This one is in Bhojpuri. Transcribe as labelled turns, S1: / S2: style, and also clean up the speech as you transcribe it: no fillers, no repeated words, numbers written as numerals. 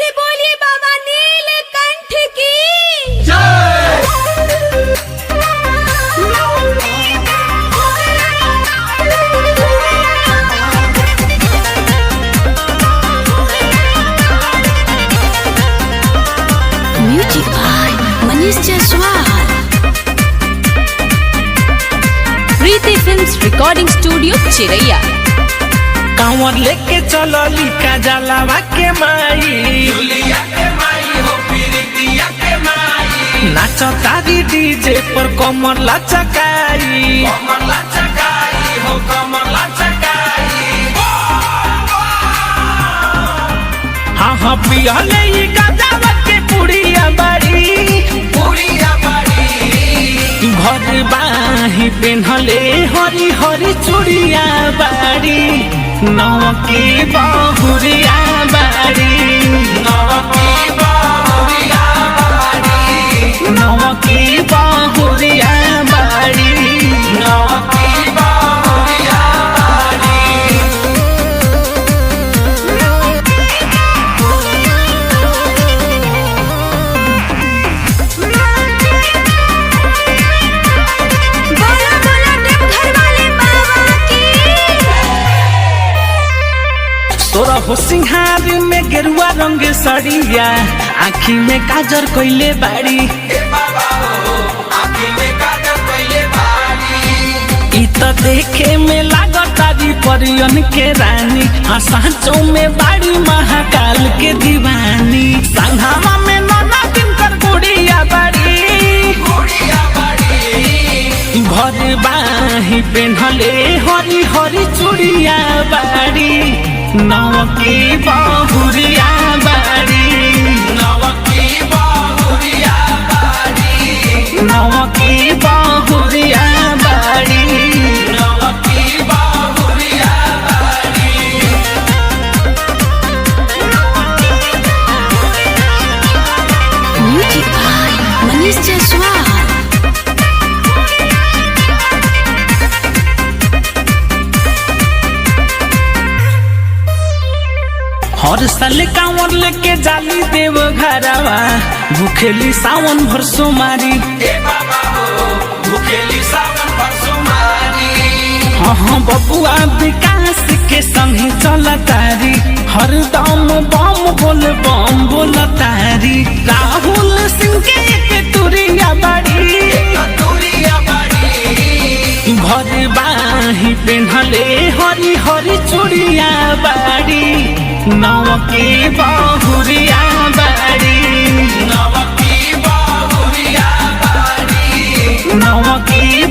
S1: से बोलिए बाबा नीलकंठ की music by Manish Jaiswal. Preeti films recording studio Chiraiya.
S2: कांवर लेके चलो लिखा जलावा के माई हो नाचो तारी डीजे पर कमर लचकाई हो कमर लचकाई। हाँ हाँ पियले ये गजावा के पुड़िया बाड़ी घर बाही पेन्हले हरी हरी चूड़िया बाड़ी नवकी बहुरिया बाड़ी नवकी बहुरिया बाड़ी नवकी बहुरिया बाड़ी नवकी बहुरिया बाड़ी।
S1: बोला बोला देवघर वाले बाबा की।
S2: तोरा हो सिंहारी में गेरुआ रंग सड़िया आँखी में काजर कोइले बाड़ी इ त देखे में लागतारी परियन के रानी सांचों में बाड़ी महाकाल के दीवानी। संघावा में नाना दिन कर गुड़िया बाड़ी घर बाही पेन्हले हरी हरी चूड़िया बाड़ी नवकी बहुरिया बाड़ी नवकी बहुरिया बाड़ी नवकी बहुरिया बाड़ी नवकी बहुरिया बाड़ी।
S1: Music by Manish Jaiswal.
S2: हर साल कांवर लेके जाली देव घरवा भूखेली सावन भर सोमारी हाँ बबुआ विकास के संगे चलतारी हरदम बम बोलतारी राहुल सिंह के एक तुरिया बाड़ी घर बाही पेन्हले हरी हरी चूड़िया बाड़ी नवकी बहुरिया बाड़ी नवकी बहुरिया बाड़ी नवकी